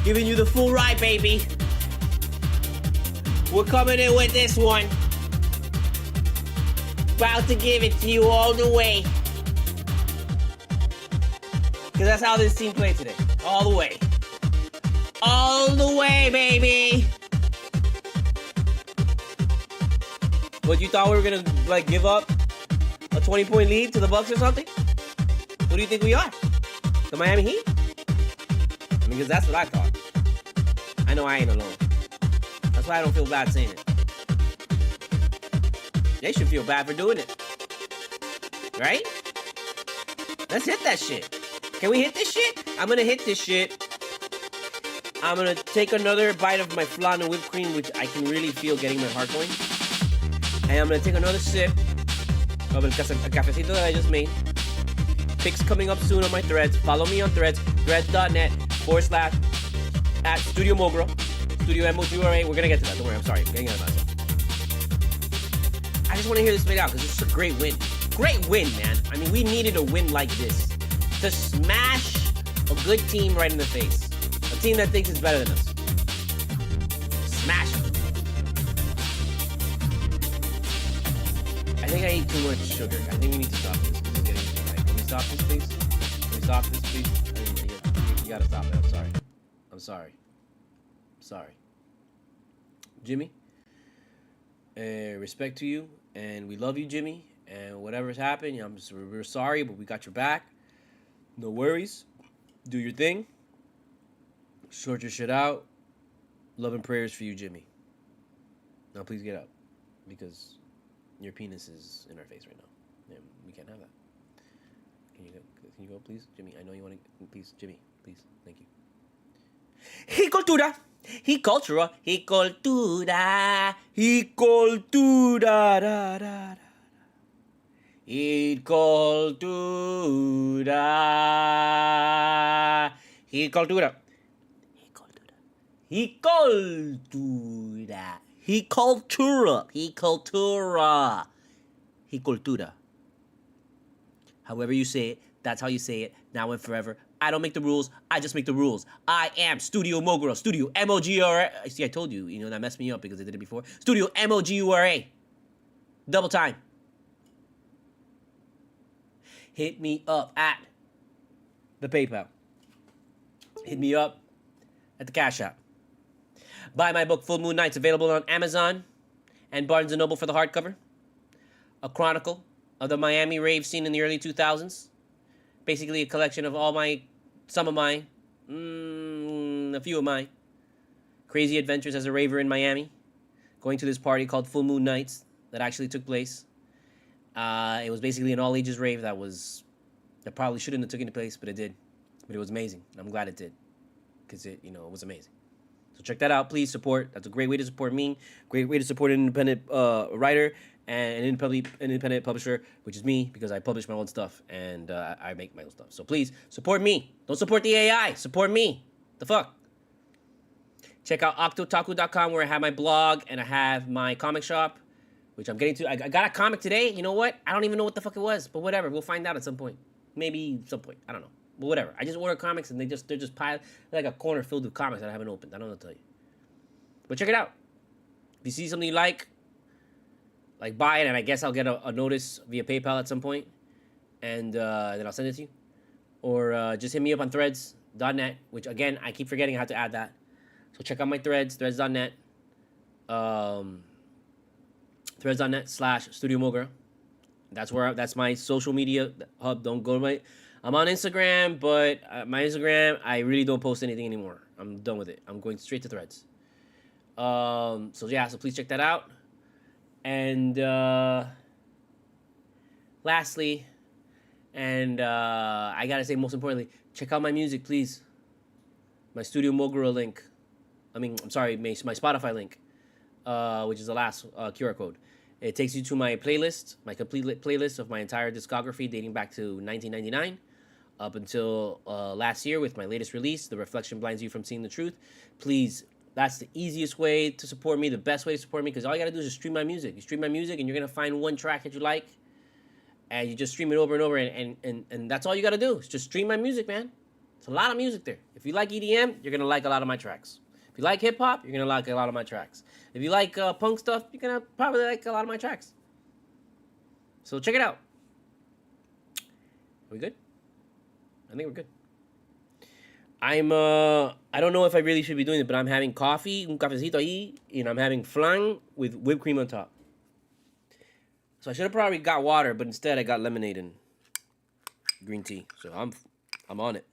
Giving you the full ride, baby. We're coming in with this one. About to give it to you all the way. Because that's how this team played today. All the way. All the way, baby. What, you thought we were going to, like, give up a 20-point lead to the Bucks or something? Who do you think we are? The Miami Heat? I mean, because that's what I thought. I know I ain't alone. That's why I don't feel bad saying it. They should feel bad for doing it. Right? Let's hit that shit. Can we hit this shit? I'm gonna hit this shit. I'm gonna take another bite of my flan and whipped cream, which I can really feel getting my heart going. And I'm gonna take another sip of a cafecito that I just made. Pics coming up soon on my threads. Follow me on threads. Threads.net/@studiomogura. studiomogura. We're gonna get to that. Don't worry. I'm sorry. I'm getting out of myself. I just want to hear this played out because it's a great win. Great win, man. I mean, we needed a win like this to smash a good team right in the face. A team that thinks it's better than us. Smash them. I think I ate too much sugar. I think we need to stop this. This is getting too high. Can we stop this, please? Can we stop this, please? You gotta stop it. I'm sorry. I'm sorry. Sorry. Jimmy, respect to you, and we love you, Jimmy, and whatever's happened, we're sorry, but we got your back. No worries. Do your thing. Sort your shit out. Love and prayers for you, Jimmy. Now please get up, because your penis is in our face right now, and we can't have that. Can you go, please? Jimmy, I know you want to, please, Jimmy, please, thank you. He cultura. He cultura, he cultura, he cultura, da, da, da. He cultura, he cultura, he cultura, he cultura, he cultura, he cultura, he cultura. However you say it, that's how you say it, now and forever. I don't make the rules. I just make the rules. I am Studio Mogura. Studio M-O-G-U-R-A. See, I told you. You know, that messed me up because I did it before. Studio M-O-G-U-R-A. Double time. Hit me up at the PayPal. Hit me up at the CashApp. Buy my book, Full Moon Nights, available on Amazon and Barnes & Noble for the hardcover. A chronicle of the Miami rave scene in the early 2000s. Basically a collection of some of mine, a few of mine crazy adventures as a raver in Miami, going to this party called Full Moon Nights that actually took place. It was basically an all-ages rave that probably shouldn't have taken place, but it did. But it was amazing. I'm glad it did, because it was amazing. So check that out, please. Support. That's a great way to support me. Great way to support an independent writer and an independent publisher, which is me, because I publish my own stuff and I make my own stuff. So please support me. Don't support the AI. Support me. The fuck. Check out octotaku.com, where I have my blog and I have my comic shop, which I'm getting to. I got a comic today. You know what? I don't even know what the fuck it was, but whatever. We'll find out at some point. Maybe some point. I don't know. But whatever. I just order comics and they're just piled like a corner filled with comics that I haven't opened. I don't know what to tell you. But check it out. If you see something you like buy it, and I guess I'll get a notice via PayPal at some point, and then I'll send it to you. Or just hit me up on threads.net, which again, I keep forgetting how to add that. So check out my threads, threads.net. Threads.net/studiomogura. That's my social media hub. Don't go to I'm on Instagram, but my Instagram, I really don't post anything anymore. I'm done with it. I'm going straight to threads. So please check that out. And lastly, and I gotta say most importantly, check out my music, please. My Studio Mogura link. My Spotify link, which is the last QR code. It takes you to my playlist, my complete playlist of my entire discography dating back to 1999 up until last year with my latest release, The Reflection Blinds You from Seeing the Truth. Please, that's the easiest way to support me, the best way to support me, because all you got to do is just stream my music. You stream my music, and you're going to find one track that you like, and you just stream it over and over, and that's all you got to do. Is just stream my music, man. It's a lot of music there. If you like EDM, you're gonna like a lot of my tracks. If you like hip hop, you're gonna like a lot of my tracks. If you like punk stuff, you're gonna probably like a lot of my tracks. So check it out. Are we good? I think we're good. I don't know if I really should be doing it, but I'm having coffee, un cafecito ahí, and I'm having flan with whipped cream on top. So I should have probably got water, but instead I got lemonade and green tea. So I'm on it.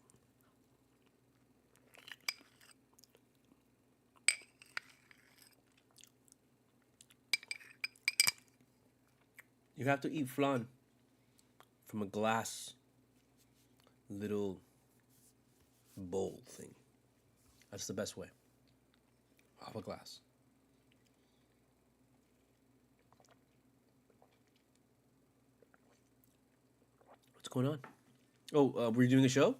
You have to eat flan from a glass little bowl thing. That's the best way. Off a glass. What's going on? Oh, we're doing a show?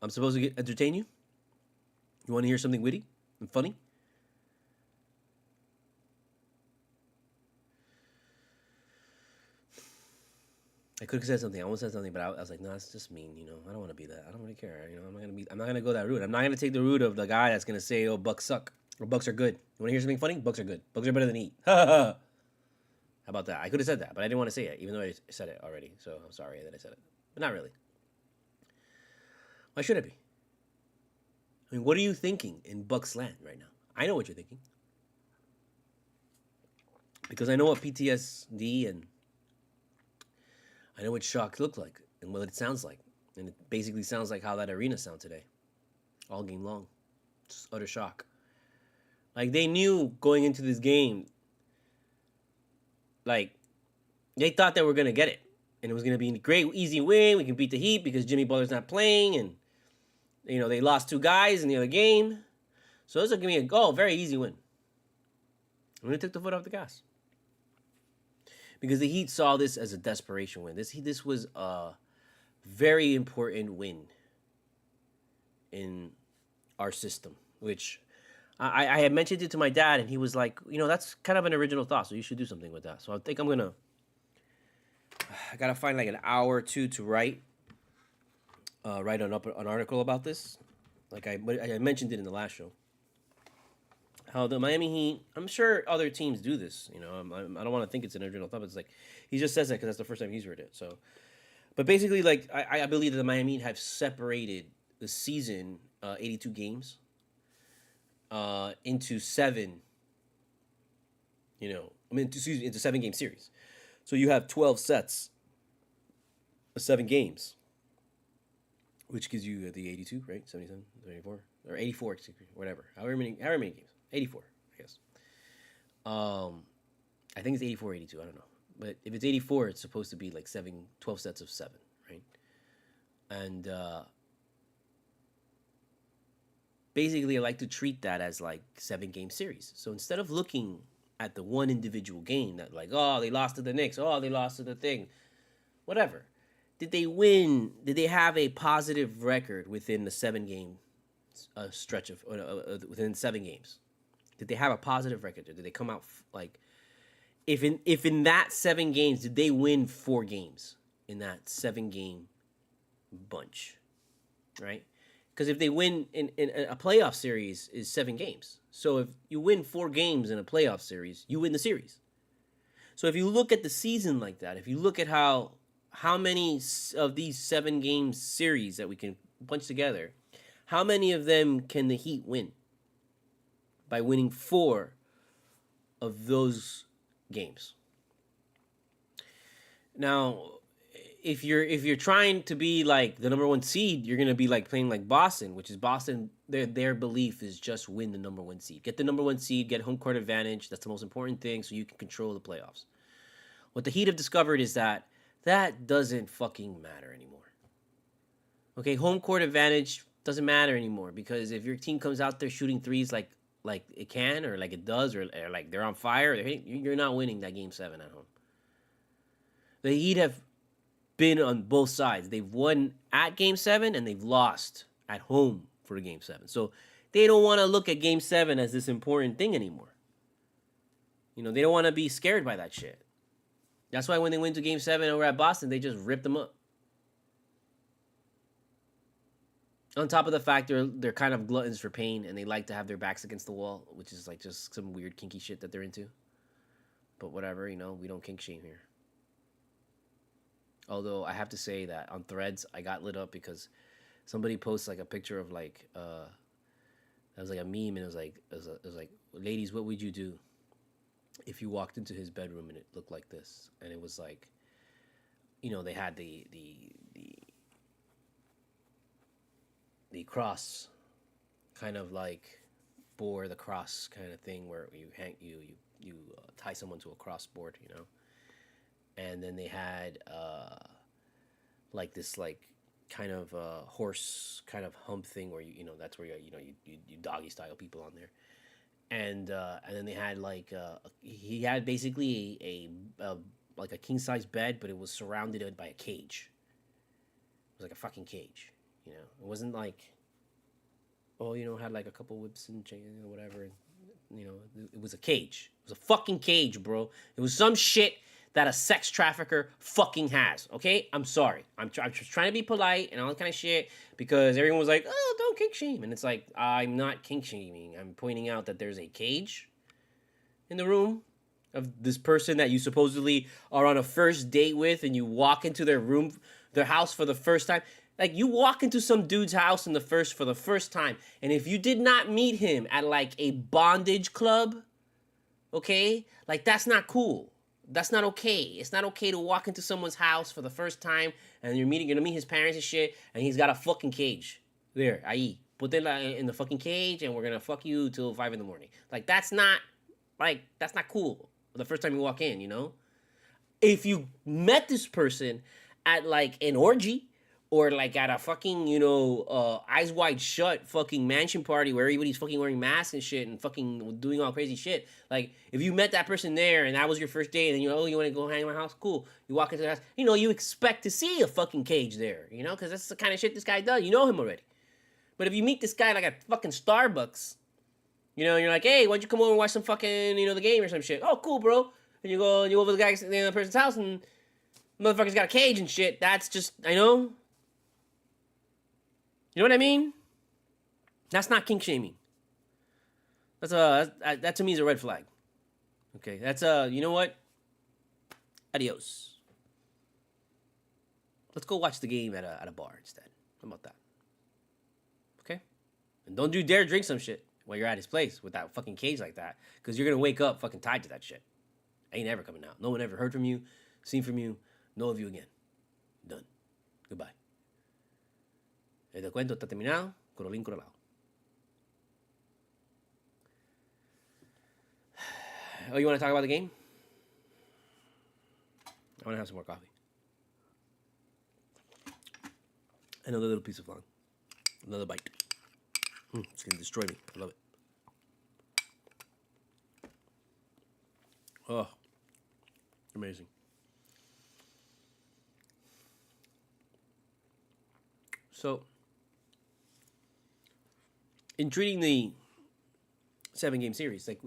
I'm supposed to entertain you? You want to hear something witty and funny? I could have said something. I almost said something, but I was like, no, it's just mean. I don't want to be that. I don't really care. I'm not gonna go that route. I'm not gonna take the route of the guy that's gonna say, "Oh, Bucks suck," or "Bucks are good." You want to hear something funny? Bucks are good. Bucks are better than Heat. How about that? I could have said that, but I didn't want to say it, even though I said it already. So I'm sorry that I said it, but not really. Why should I be? I mean, what are you thinking in Bucks land right now? I know what you're thinking because I know what PTSD and I know what shock looked like and what it sounds like. And it basically sounds like how that arena sounded today. All game long. Just utter shock. Like, they knew going into this game, like, they thought they were going to get it. And it was going to be a great, easy win. We can beat the Heat because Jimmy Butler's not playing. And, they lost 2 guys in the other game. So this will give me a very easy win. And they took the foot off the gas. Because the Heat saw this as a desperation win. This was a very important win in our system, which I had mentioned it to my dad, and he was like, that's kind of an original thought, so you should do something with that. So I think I got to find like an hour or two to write an article about this. Like I mentioned it in the last show. How the Miami Heat, I'm sure other teams do this. I don't want to think it's an original thought, but it's like, he just says that because that's the first time he's heard it. So, but basically, like, I believe that the Miami Heat have separated the season, 82 games, into 7, into 7-game series. So you have 12 sets of 7 games, which gives you the 82, right? 77, 74, or 84, whatever. However many games. 84, I guess. I think it's 84, 82. I don't know. But if it's 84, it's supposed to be like 12 sets of 7, right? And basically, I like to treat that as like 7-game series. So instead of looking at the one individual game that like, oh, they lost to the Knicks, oh, they lost to the thing, whatever. Did they win? Did they have a positive record within the 7-game stretch of within 7 games? Did they have a positive record? Did they come out like, if in that 7 games, did they win 4 games in that 7-game bunch, right? Because if they win in a playoff series is 7 games. So if you win 4 games in a playoff series, you win the series. So if you look at the season like that, if you look at how many of these 7-game series that we can bunch together, how many of them can the Heat win? By winning 4 of those games. Now, if you're trying to be like the number 1 seed, you're gonna be like playing like Boston, which is Boston. Their belief is just win the number 1 seed, get the number 1 seed, get home court advantage. That's the most important thing, so you can control the playoffs. What the Heat have discovered is that doesn't fucking matter anymore. Okay, home court advantage doesn't matter anymore because if your team comes out there shooting threes like it can or like it does or like they're on fire, you're not winning that game 7 at home. The Heat have been on both sides. They've won at game 7 and they've lost at home for the game 7. So they don't want to look at game 7 as this important thing anymore. They don't want to be scared by that shit. That's why when they went to game 7 over at Boston, they just ripped them up. On top of the fact they're kind of gluttons for pain, and they like to have their backs against the wall, which is like just some weird kinky shit that they're into. But whatever, we don't kink shame here. Although I have to say that on Threads, I got lit up because somebody posts like a picture of like that was like a meme, and it was like, ladies, what would you do if you walked into his bedroom and it looked like this? And it was like, they had the cross, kind of like bore the cross kind of thing, where you tie someone to a cross board, and then they had like this like kind of horse kind of hump thing where that's where you doggy style people on there, and then they had like he had basically a like a king size bed, but it was surrounded by a cage. It was like a fucking cage. It wasn't like, had like a couple whips and chains or whatever. It was a cage. It was a fucking cage, bro. It was some shit that a sex trafficker fucking has, okay? I'm sorry. I'm just trying to be polite and all that kind of shit because everyone was like, oh, don't kink shame. And it's like, I'm not kink shaming. I'm pointing out that there's a cage in the room of this person that you supposedly are on a first date with, and you walk into their house for the first time. Like, you walk into some dude's house for the first time, and if you did not meet him at like a bondage club, okay, like that's not cool. That's not okay. It's not okay to walk into someone's house for the first time and you're gonna meet his parents and shit, and he's got a fucking cage there. Ahí, put it in the fucking cage, and we're gonna fuck you till 5 a.m. Like that's not cool. The first time you walk in, If you met this person at like an orgy, or like at a fucking, eyes wide shut fucking mansion party where everybody's fucking wearing masks and shit and fucking doing all crazy shit. Like, if you met that person there and that was your first date and you want to go hang in my house? Cool. You walk into the house, you expect to see a fucking cage there, because that's the kind of shit this guy does. You know him already. But if you meet this guy like at fucking Starbucks, you're like, hey, why don't you come over and watch some fucking, the game or some shit? Oh, cool, bro. And you go over to the person's house and the motherfucker's got a cage and shit. That's just, I know. You know what I mean? That's not kink shaming. That to me is a red flag. Okay, that's you know what? Adios. Let's go watch the game at a bar instead. How about that? Okay? And don't you dare drink some shit while you're at his place with that fucking cage like that, because you're gonna wake up fucking tied to that shit. Ain't ever coming out. No one ever heard from you, seen from you, know of you again. Done. Goodbye. El cuento está terminado. Corolín corolado. Oh, you want to talk about the game? I want to have some more coffee. Another little piece of flan. Another bite. It's going to destroy me. I love it. Oh, amazing. So, in treating the 7-game series, like,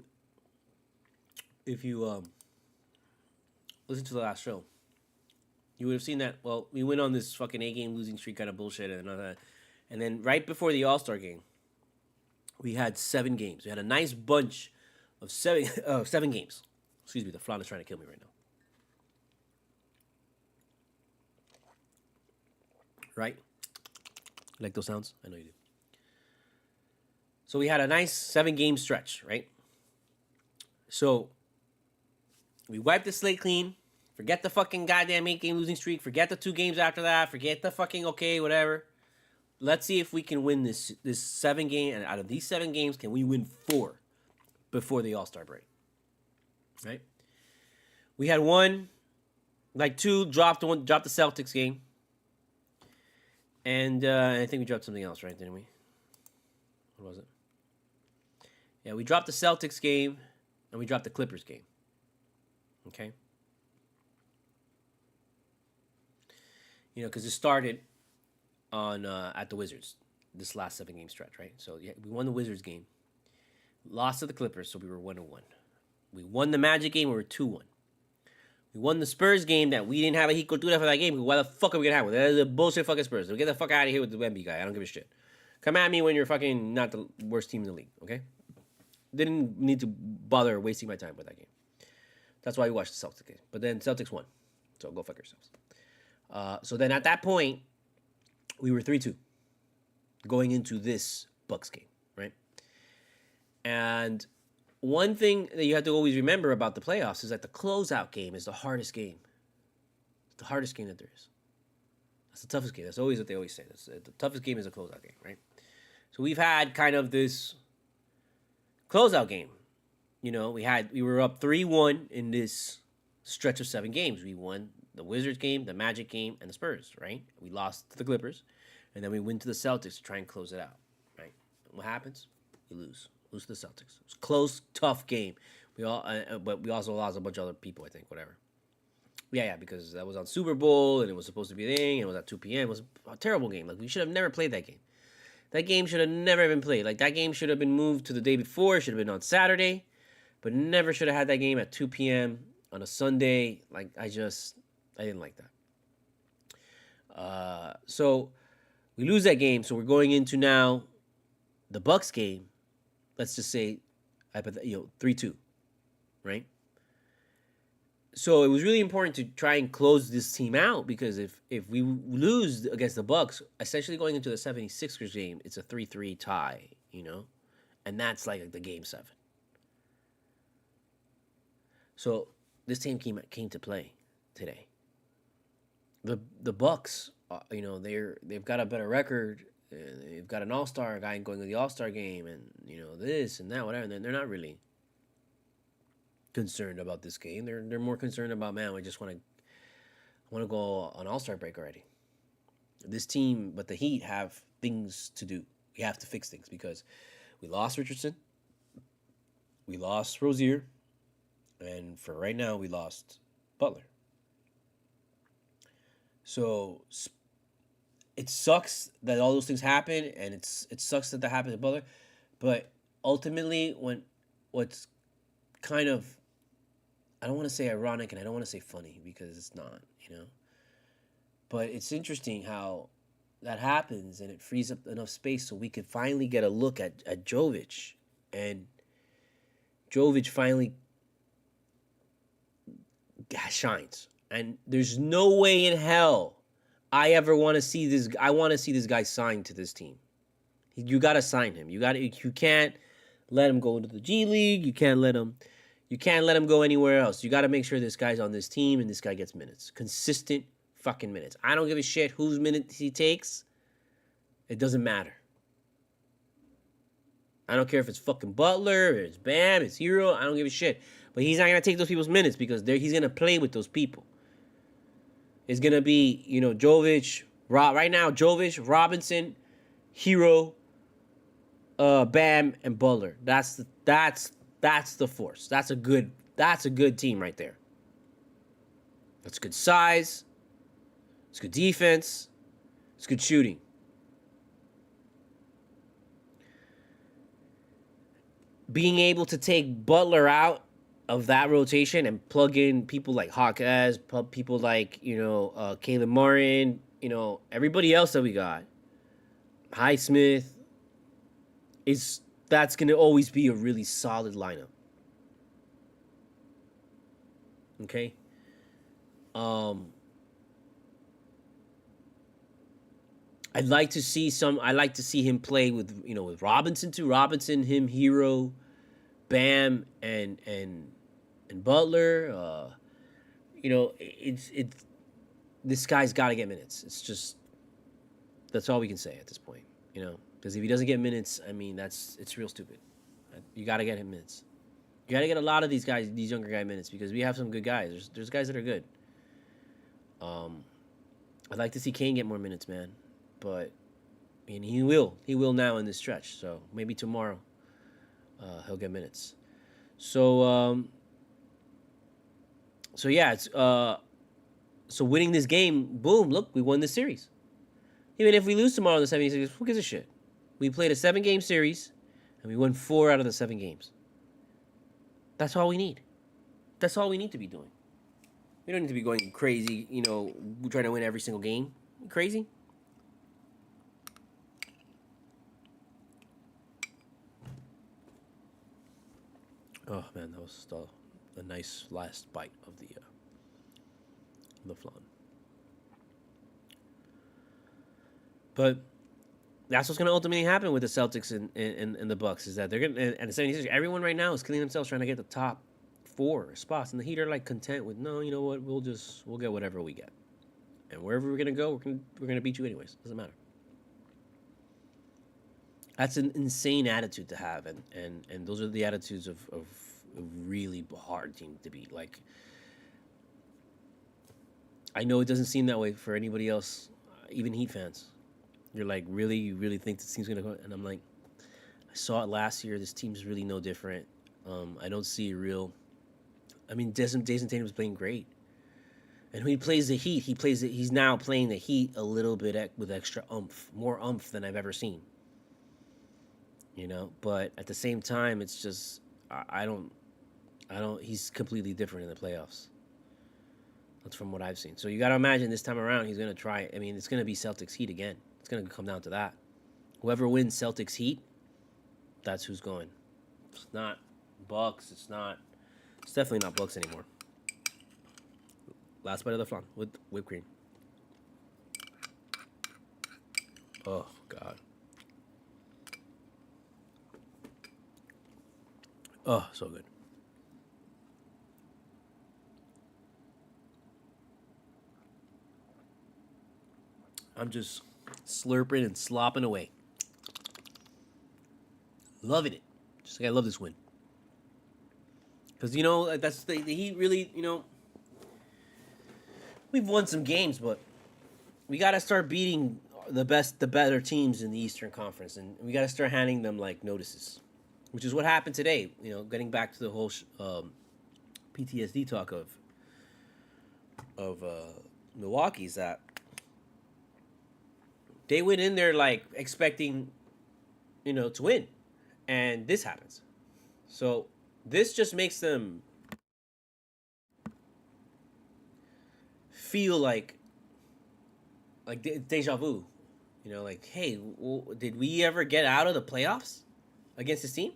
if you listen to the last show, you would have seen that, well, we went on this fucking 8-game losing streak kind of bullshit and all that. And then right before the All-Star game, we had 7 games. We had a nice bunch of 7 games. Excuse me, the flan is trying to kill me right now. Right? You like those sounds? I know you do. So we had a nice 7-game stretch, right? So we wiped the slate clean. Forget the fucking goddamn 8-game losing streak. Forget the 2 games after that. Forget the fucking whatever. Let's see if we can win this 7-game. And out of these 7 games, can we win 4 before the All-Star break? Right? We had 2 dropped the Celtics game. And I think we dropped something else, right? Didn't we? What was it? Yeah, we dropped the Celtics game, and we dropped the Clippers game. Okay? Because it started on at the Wizards, this last 7-game stretch, right? So yeah, we won the Wizards game, lost to the Clippers, so we were 1-1. We won the Magic game, we were 2-1. We won the Spurs game that we didn't have a Cultura for that game. Why the fuck are we gonna have one? That is a bullshit fucking Spurs. So get the fuck out of here with the Wemby guy. I don't give a shit. Come at me when you're fucking not the worst team in the league, okay? Didn't need to bother wasting my time with that game. That's why we watched the Celtics game. But then Celtics won. So go fuck yourselves. So then at that point, we were 3-2 going into this Bucks game, right? And one thing that you have to always remember about the playoffs is that the closeout game is the hardest game. It's the hardest game that there is. That's the toughest game. That's always what they always say. The toughest game is a closeout game, right? So we've had kind of this closeout game. You know, we were up 3-1 in this stretch of 7 games. We won the Wizards game, the Magic game, and the Spurs, right? We lost to the Clippers, and then we went to the Celtics to try and close it out, right? And what happens? We lose to the Celtics. It was a close, tough game. But we also lost a bunch of other people, I think, whatever. Yeah, because that was on Super Bowl, and it was supposed to be a thing, and it was at 2 p.m. It was a terrible game. Like, we should have never played that game. That game should have never been played. Like, that game should have been moved to the day before. It should have been on Saturday, but never should have had that game at 2 p.m. on a Sunday. Like, I didn't like that. So we lose that game, so we're going into now the Bucks game. Let's just say, 3-2, right? So it was really important to try and close this team out, because if we lose against the Bucks, essentially going into the 76ers game, it's a 3-3 tie, you know? And that's like the game 7. So this team came to play today. The Bucks, they've got a better record. They've got an all-star guy going to the all-star game, and this and that, whatever. And they're not really concerned about this game. They're more concerned about, man, I want to go on all-star break already. This team, but the Heat have things to do. We have to fix things, because we lost Richardson, we lost Rozier, and for right now, we lost Butler. So it sucks that all those things happen, and it sucks that happened to Butler. But ultimately, what's kind of, I don't want to say ironic, and I don't want to say funny, because it's not, But it's interesting how that happens, and it frees up enough space so we could finally get a look at Jovic. And Jovic finally shines. And there's no way in hell I ever want to see this. I want to see this guy signed to this team. You got to sign him. You can't let him go into the G League. You can't let him go anywhere else. You got to make sure this guy's on this team and this guy gets minutes. Consistent fucking minutes. I don't give a shit whose minutes he takes. It doesn't matter. I don't care if it's fucking Butler, or it's Bam, it's Hero. I don't give a shit. But he's not going to take those people's minutes, because he's going to play with those people. It's going to be, Jovic, right now, Jovic, Robinson, Hero, Bam, and Butler. That's the force. That's a good team right there. That's good size. It's good defense. It's good shooting. Being able to take Butler out of that rotation and plug in people like Hawkes, people like, Caleb Martin, everybody else that we got, Highsmith, that's going to always be a really solid lineup. Okay? I'd like to see him play with, with Robinson too. Robinson, him, Hero, Bam, and Butler. This guy's got to get minutes. It's just, that's all we can say at this point, because if he doesn't get minutes, I mean, it's real stupid. You got to get him minutes. You got to get a lot of these younger guy minutes, because we have some good guys. There's guys that are good. I'd like to see Kane get more minutes, man, but he will now in this stretch. So maybe tomorrow, he'll get minutes. So yeah, it's so winning this game, boom, look, we won this series. Even if we lose tomorrow in the 76ers, who gives a shit? We played a 7-game series, and we won 4 out of the 7 games. That's all we need. That's all we need to be doing. We don't need to be going crazy, trying to win every single game. You crazy? Oh man, that was still a nice last bite of the flan. But that's what's going to ultimately happen with the Celtics and the Bucks is that they're going to, and the 76ers, everyone right now is killing themselves trying to get the top 4 spots, and the Heat are like content with, no, you know what, we'll get whatever we get, and wherever we're going to go, we're going to beat you anyways. Doesn't matter. That's an insane attitude to have, and those are the attitudes of a really hard team to beat. Like, I know it doesn't seem that way for anybody else, even Heat fans. You're like, really, you really think this team's gonna go? And I'm like, I saw it last year. This team's really no different. I don't see a real. I mean, Jason Tatum's playing great, and when he plays the Heat, he's now playing the Heat a little bit with extra oomph, more oomph than I've ever seen. You know, but at the same time, it's just I don't. He's completely different in the playoffs. That's from what I've seen. So you got to imagine this time around, he's gonna try. I mean, it's gonna be Celtics Heat again. It's going to come down to that. Whoever wins Celtics Heat, that's who's going. It's not Bucks. It's definitely not Bucks anymore. Last bite of the flan with whipped cream. Oh, God. Oh, so good. I'm just slurping and slopping away. Loving it. Just like I love this win. Because, you know, that's the Heat really, you know, we've won some games, but we got to start beating the better teams in the Eastern Conference. And we got to start handing them, like, notices. Which is what happened today. You know, getting back to the whole PTSD talk of Milwaukee's that they went in there like expecting, you know, to win, and this happens. So this just makes them feel like deja vu. You know, like, hey, did we ever get out of the playoffs against this team?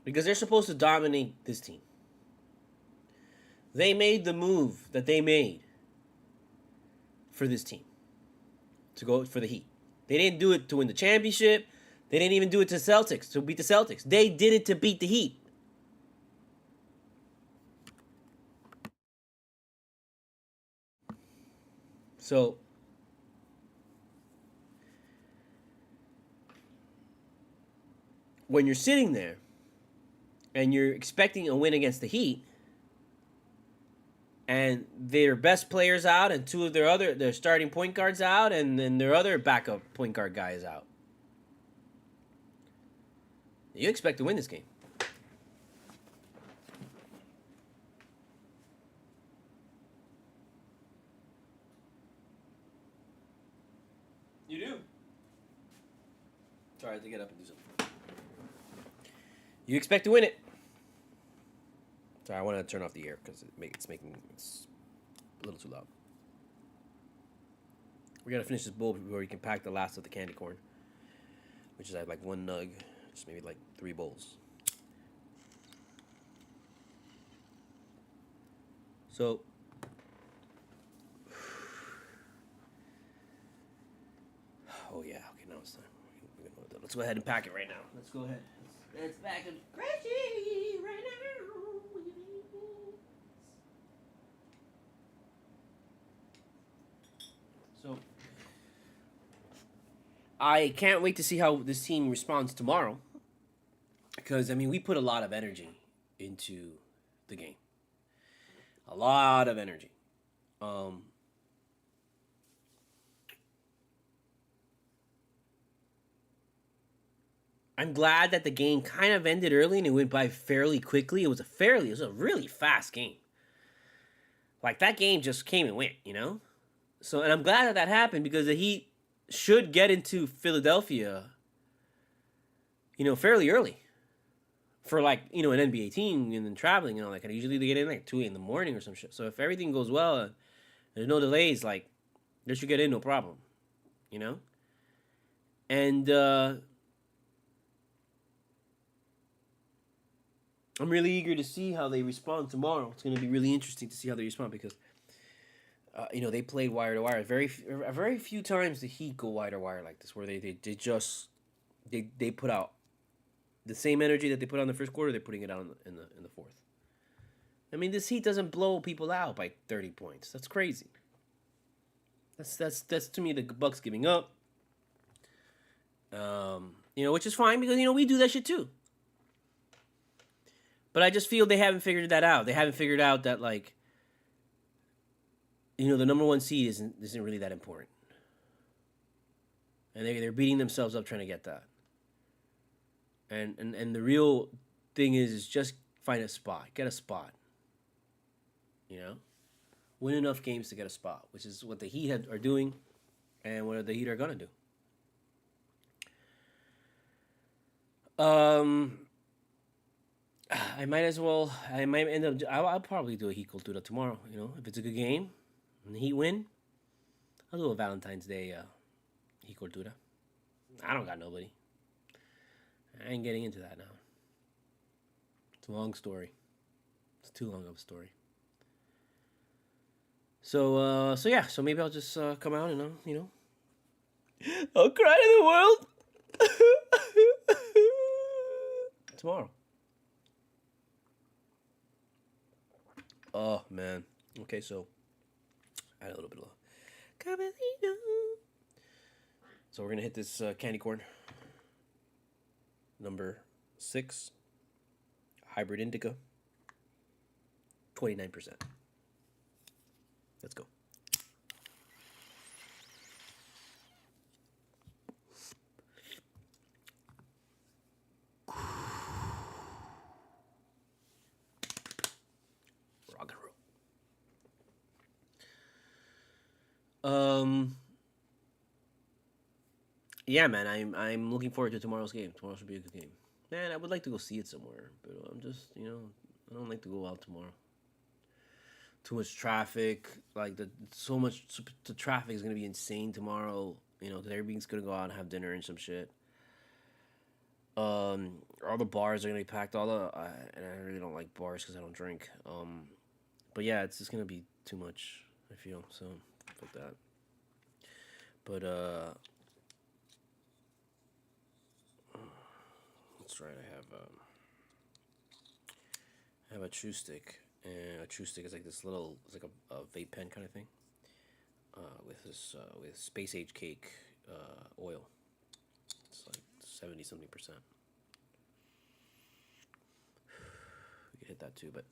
Because they're supposed to dominate this team. They made the move that they made for this team to go for the Heat. They didn't do it to win the championship. They didn't even do it to Celtics, to beat the Celtics. They did it to beat the Heat. So when you're sitting there and you're expecting a win against the Heat, and their best players out, and two of their starting point guards out, and then their other backup point guard guy is out, you expect to win this game. You do. Sorry, I have to get up and do something. You expect to win it. Sorry, I want to turn off the air because it's a little too loud. We gotta finish this bowl before we can pack the last of the candy corn, which is I have like one nug, just maybe like 3 bowls. So oh yeah, okay, now it's time. Let's go ahead and pack it right now. Let's go ahead. Let's pack it crazy right now. So I can't wait to see how this team responds tomorrow. Because I mean, we put a lot of energy into the game. A lot of energy. I'm glad that the game kind of ended early and it went by fairly quickly. It was a really fast game. Like that game just came and went, you know? So, and I'm glad that happened because the Heat should get into Philadelphia, you know, fairly early. For like, you know, an NBA team and then traveling, you know, like usually they get in like 2 in the morning or some shit. So if everything goes well and there's no delays, like they should get in no problem, you know? And I'm really eager to see how they respond tomorrow. It's going to be really interesting to see how they respond because, they played wire to wire. Very few times the Heat go wire to wire like this, where they put out the same energy that they put on the first quarter. They're putting it out in the fourth. I mean, this Heat doesn't blow people out by 30 points. That's crazy. That's to me the Bucks giving up. Which is fine because we do that shit too. But I just feel they haven't figured that out. They haven't figured out that the number one seed isn't really that important, and they're beating themselves up trying to get that. And the real thing is just find a spot, get a spot. Win enough games to get a spot, which is what the Heat are doing, and what the Heat are gonna do. I might as well. I might end up. I'll probably do a Heat Cultura tomorrow. If it's a good game and the Heat win, I'll do a Valentine's Day Heat Cultura. I don't got nobody. I ain't getting into that now. It's a long story. It's too long of a story. So maybe I'll just come out and I'll cry to the world tomorrow. Oh man. Okay, so I had a little bit of Cabellino. So we're gonna hit this candy corn. Number 6, hybrid indica, 29%. Let's go. Rock and roll. Yeah, man, I'm looking forward to tomorrow's game. Tomorrow should be a good game. Man, I would like to go see it somewhere, but I'm just, I don't like to go out tomorrow. Too much traffic, the traffic is gonna be insane tomorrow. Because everybody's gonna go out and have dinner and some shit. All the bars are gonna be packed. And I really don't like bars because I don't drink. But yeah, it's just gonna be too much. I feel so. Fuck that. But that's right. I have a chew stick, and a chew stick is like this little, it's like a vape pen kind of thing, with space age cake oil. It's like 70-something%. We could hit that too, but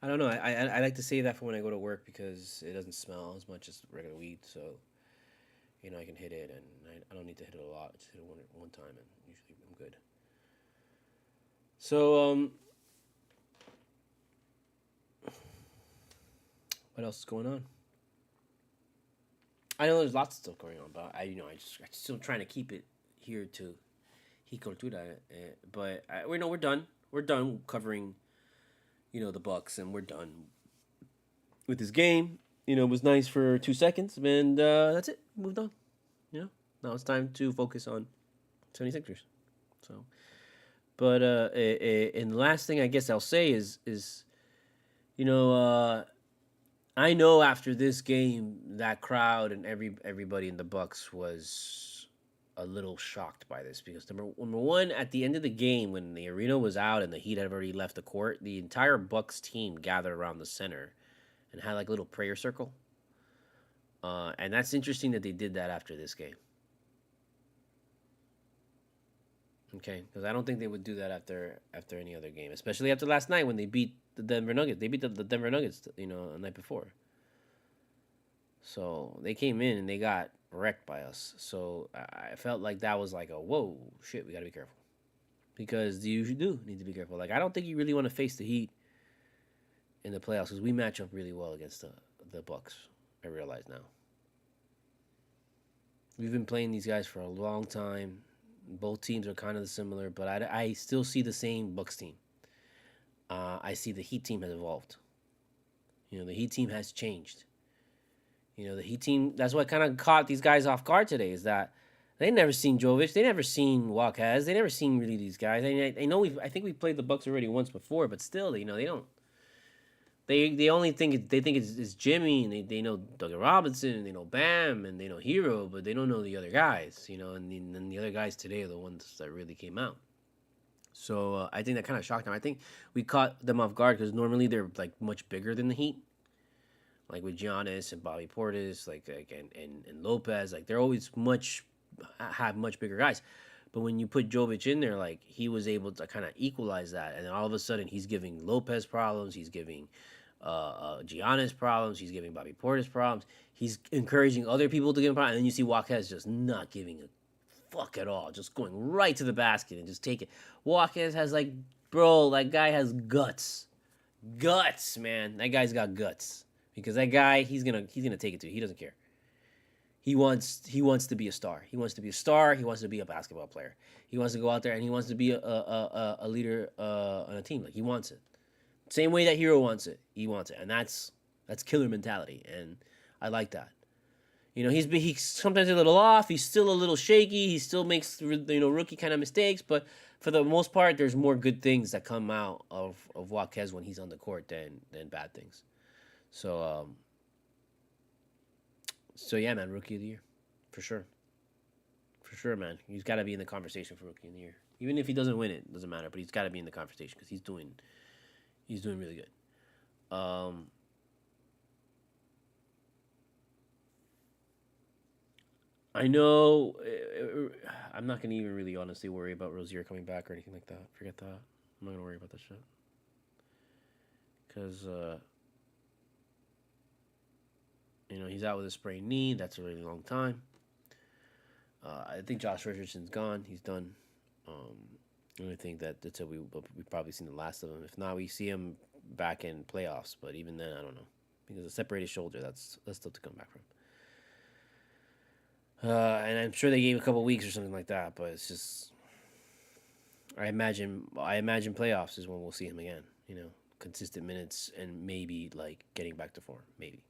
I don't know. I like to save that for when I go to work because it doesn't smell as much as regular weed. So I can hit it, and I don't need to hit it a lot. Just hit it one time, and usually I'm good. So what else is going on? I know there's lots of stuff going on, but I'm still trying to keep it here to Cultura. But we're done. We're done covering, the Bucks, and we're done with this game. It was nice for 2 seconds, and that's it. Moved on. Now it's time to focus on 76ers. So, but and the last thing I guess I'll say is I know after this game that crowd and everybody in the Bucks was a little shocked by this because number one, at the end of the game when the arena was out and the Heat had already left the court, the entire Bucks team gathered around the center and had like a little prayer circle. And that's interesting that they did that after this game. Okay, because I don't think they would do that after any other game, especially after last night when they beat the Denver Nuggets. They beat the Denver Nuggets, the night before. So they came in and they got wrecked by us. So I felt like that was like a whoa shit. We gotta be careful because you do need to be careful. Like I don't think you really want to face the Heat in the playoffs because we match up really well against the Bucks. I realize now. We've been playing these guys for a long time. Both teams are kind of similar, but I still see the same Bucks team. I see the Heat team has evolved. The Heat team has changed. The Heat team, that's what kind of caught these guys off guard today, is that They never seen Jovic. They never seen Walkaz. They never seen really these guys. I know I think we played the Bucks already once before, but still, they don't. They only think they think it's Jimmy, and they know Doug Robinson, and they know Bam, and they know Hero, but they don't know the other guys. And the other guys today are the ones that really came out. So I think that kind of shocked them. I think we caught them off guard because normally they're like much bigger than the Heat, like with Giannis and Bobby Portis, and Lopez. Like they're always have much bigger guys. But when you put Jovic in there, like he was able to kind of equalize that, and then all of a sudden he's giving Lopez problems, he's giving Giannis problems, he's giving Bobby Portis problems, he's encouraging other people to give him problems, and then you see Walkez just not giving a fuck at all, just going right to the basket and just take it. Walkez has that guy has guts, man. That guy's got guts because that guy he's gonna take it to. He doesn't care. He wants to be a star. He wants to be a star. He wants to be a basketball player. He wants to go out there and he wants to be a leader on a team. Like he wants it. Same way that Hero wants it. He wants it, and that's killer mentality. And I like that. He's sometimes a little off. He's still a little shaky. He still makes rookie kind of mistakes. But for the most part, there's more good things that come out of Jaquez when he's on the court than bad things. So yeah, man, Rookie of the Year, for sure, man. He's got to be in the conversation for Rookie of the Year, even if he doesn't win it. Doesn't matter, but he's got to be in the conversation because he's doing really good. I know I'm not gonna even really honestly worry about Rozier coming back or anything like that. Forget that. I'm not gonna worry about that shit because he's out with a sprained knee. That's a really long time. I think Josh Richardson's gone. He's done. I think that's it. We've probably seen the last of him. If not, we see him back in playoffs. But even then, I don't know because a separated shoulder. That's still to come back from. And I'm sure they gave a couple weeks or something like that. But it's just, I imagine playoffs is when we'll see him again. Consistent minutes and maybe like getting back to form, maybe.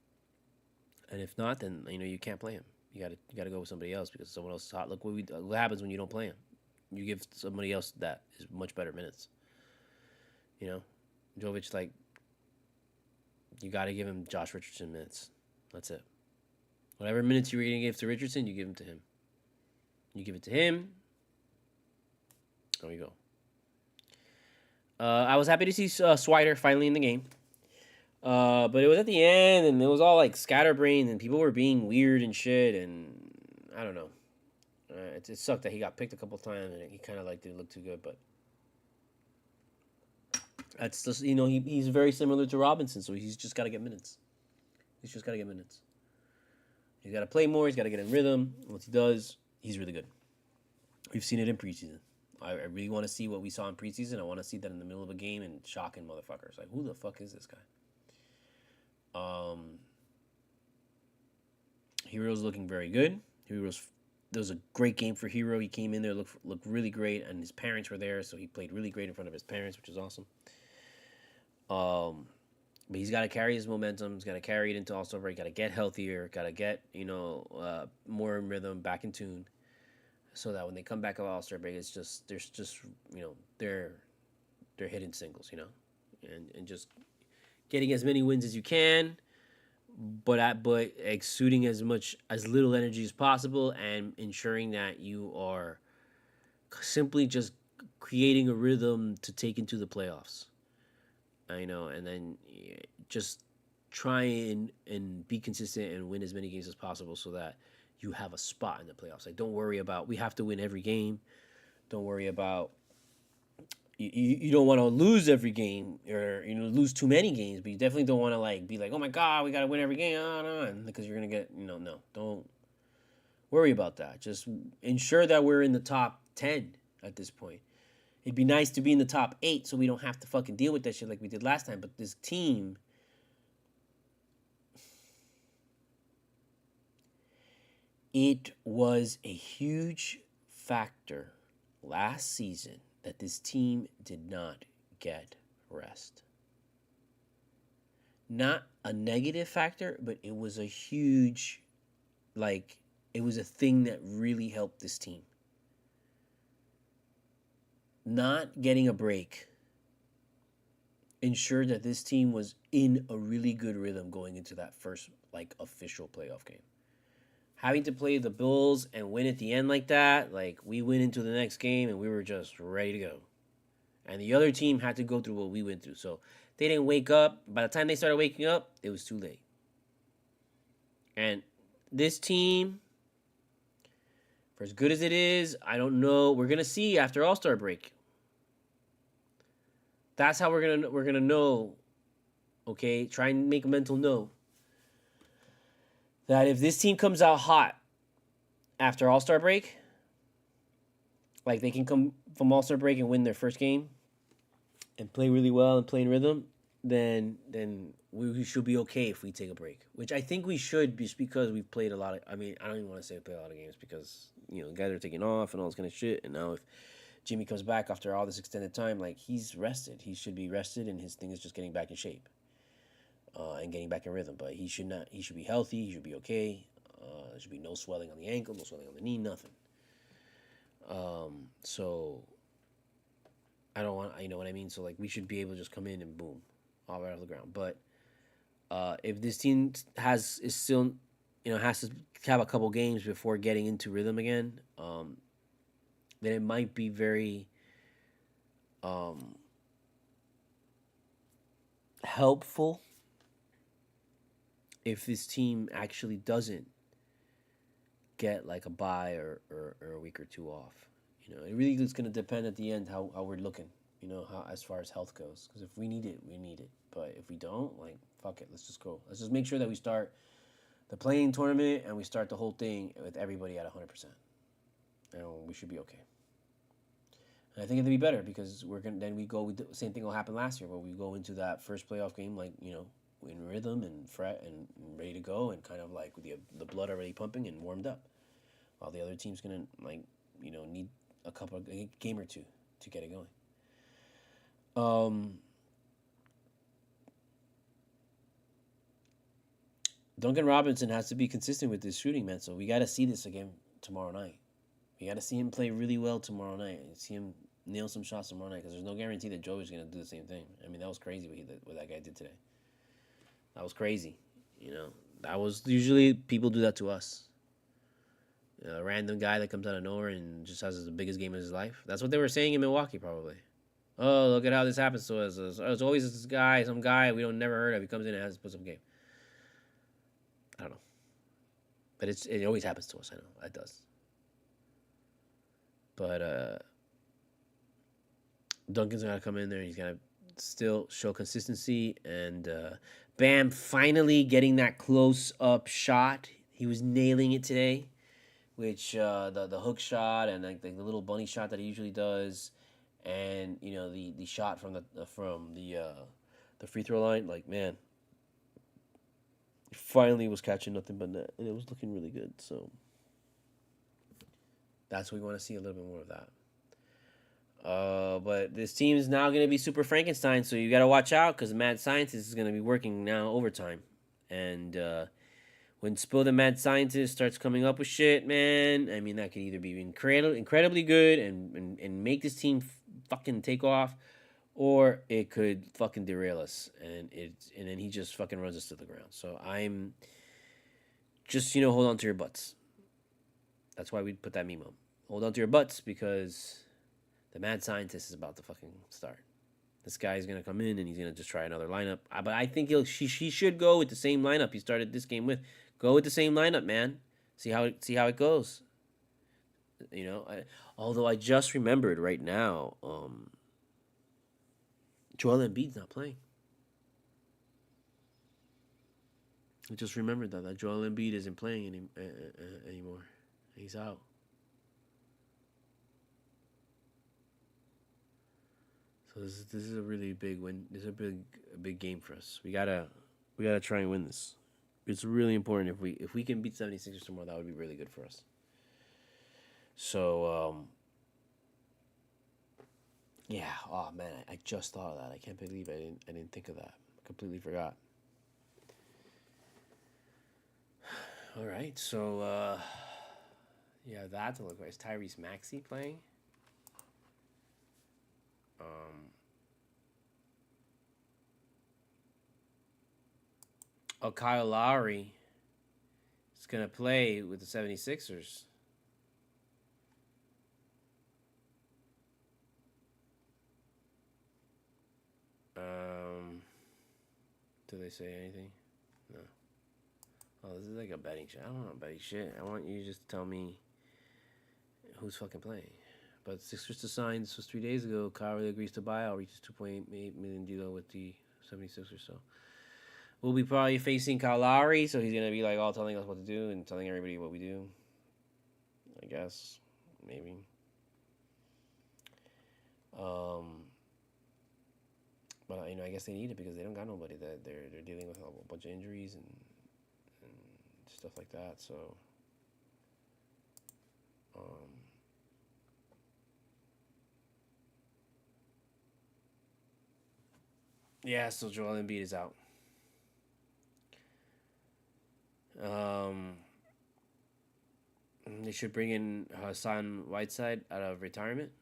And if not, then you can't play him. You gotta go with somebody else because someone else is hot. Look what happens when you don't play him. You give somebody else that is much better minutes. Jovic, like, you gotta give him Josh Richardson minutes. That's it. Whatever minutes you're gonna give to Richardson, you give them to him. You give it to him. There we go. I was happy to see Swider finally in the game. But it was at the end, and it was all like scatterbrained, and people were being weird and shit, and I don't know. It sucked that he got picked a couple times, and he kind of didn't look too good, but that's just he's very similar to Robinson, so he's just got to get minutes. He's got to play more. He's got to get in rhythm. Once he does, he's really good. We've seen it in preseason. I really want to see what we saw in preseason. I want to see that in the middle of a game and shocking motherfuckers. Like, who the fuck is this guy? Hero's looking very good. There was a great game for Hero. He came in there, looked really great, and his parents were there, so he played really great in front of his parents, which is awesome. But he's got to carry his momentum. He's got to carry it into All-Star break. Got to get healthier. Got to get more in rhythm, back in tune, so that when they come back of All-Star break, it's just they're hitting singles, and just getting as many wins as you can, but exuding as little energy as possible, and ensuring that you are simply just creating a rhythm to take into the playoffs. And then just try and be consistent and win as many games as possible so that you have a spot in the playoffs. Like, don't worry about we have to win every game. Don't worry about you don't want to lose every game or lose too many games, but you definitely don't want to be like, oh my god, we got to win every game, because you're gonna get no. Don't worry about that. Just ensure that we're in the top 10 at this point. It'd be nice to be in the top 8 so we don't have to fucking deal with that shit like we did last time. But this team, it was a huge factor last season that this team did not get rest. Not a negative factor, but it was a huge, it was a thing that really helped this team. Not getting a break ensured that this team was in a really good rhythm going into that first like official playoff game. Having to play the Bills and win at the end like that, like we went into the next game and we were just ready to go. And the other team had to go through what we went through. So they didn't wake up. By the time they started waking up, it was too late. And this team, for as good as it is, I don't know. We're gonna see after All-Star break. That's how we're gonna know. Okay, try and make a mental note that if this team comes out hot after All-Star break, like they can come from All-Star break and win their first game and play really well and play in rhythm, then we should be okay if we take a break. Which I think we should, just because we've played a lot of. I mean, I don't even want to say we played a lot of games because guys are taking off and all this kind of shit. And now if Jimmy comes back after all this extended time, like he's rested, he should be rested, and his thing is just getting back in shape. And getting back in rhythm, but he should not. He should be healthy. He should be okay. There should be no swelling on the ankle, no swelling on the knee, nothing. So I don't want. You know what I mean? So like we should be able to just come in and boom, all right off the ground. But if this team has to have a couple games before getting into rhythm again, then it might be very helpful if this team actually doesn't get like a bye or a week or two off. It really is going to depend at the end how we're looking, how as far as health goes. Because if we need it, we need it. But if we don't, like, fuck it, let's just go. Let's just make sure that we start the playing tournament and we start the whole thing with everybody at 100%. And we should be okay. And I think it'll be better because then we go, the same thing will happen last year where we go into that first playoff game like, in rhythm and fret and ready to go and kind of like with the blood already pumping and warmed up, while the other team's gonna need a game or two to get it going. Duncan Robinson has to be consistent with this shooting, man. So we got to see this again tomorrow night. We got to see him play really well tomorrow night and see him nail some shots tomorrow night, because there's no guarantee that Jovic is gonna do the same thing. I mean, that was crazy what that guy did today. That was crazy. That was usually people do that to us. A random guy that comes out of nowhere and just has the biggest game of his life. That's what they were saying in Milwaukee, probably. Oh, look at how this happens to us. It's always this guy, some guy we don't never heard of. He comes in and has to put some game. I don't know. But it always happens to us. I know. It does. But Duncan's got to come in there. He's got to still show consistency. And Bam finally getting that close-up shot. He was nailing it today, which the hook shot and like the little bunny shot that he usually does, and the shot from the free throw line. Like, man, he finally was catching nothing but net, and it was looking really good. So that's what we want to see, a little bit more of that. But this team is now going to be Super Frankenstein, so you got to watch out because the Mad Scientist is going to be working now overtime. And when Spill the Mad Scientist starts coming up with shit, man, I mean, that could either be incredibly good and make this team fucking take off, or it could fucking derail us. And then he just fucking runs us to the ground. So I'm just, hold on to your butts. That's why we put that meme up. Hold on to your butts because the Mad Scientist is about to fucking start. This guy is gonna come in and he's gonna just try another lineup. But I think he should go with the same lineup he started this game with. Go with the same lineup, man. See how it goes. Although I just remembered right now, Joel Embiid's not playing. I just remembered that Joel Embiid isn't playing anymore. He's out. So this is a really big win. This is a big game for us. We gotta try and win this. It's really important. If we can beat 76ers tomorrow, that would be really good for us. So yeah. Oh man, I just thought of that. I can't believe I didn't think of that. I completely forgot. All right. So Yeah, that to look like. Is Tyrese Maxey playing? Oh, Kyle Lowry is going to play with the 76ers. Do they say anything? No. Oh, this is like a betting shit. I don't want betting shit. I want you to just tell me who's fucking playing. But Sixers to sign, this was 3 days ago. Kyle really agrees to buy out, reaches $2.8 million deal with the 76ers. So we'll be probably facing Kyle Lowry, so he's going to be like all telling us what to do and telling everybody what we do. I guess. Maybe. But I guess they need it because they don't got nobody. That they're dealing with a bunch of injuries and stuff like that. So, yeah. So Joel Embiid is out. They should bring in Hassan Whiteside out of retirement.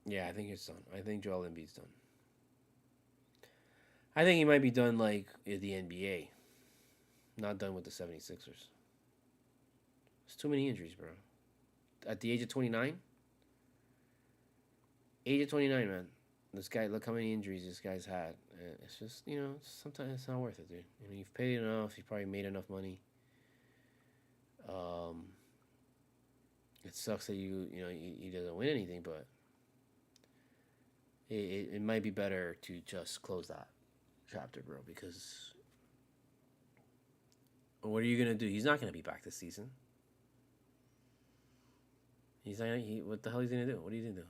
Yeah, I think it's done. I think Joel Embiid's done. I think he might be done like in the NBA. Not done with the 76ers. There's too many injuries, bro. At the age of 29? Age of 29, man. This guy, look how many injuries this guy's had. It's just, sometimes it's not worth it, dude. You've paid enough. You've probably made enough money. It sucks that he doesn't win anything, but it might be better to just close that chapter, bro, because what are you going to do? He's not going to be back this season. What the hell is he going to do? What are you going to do?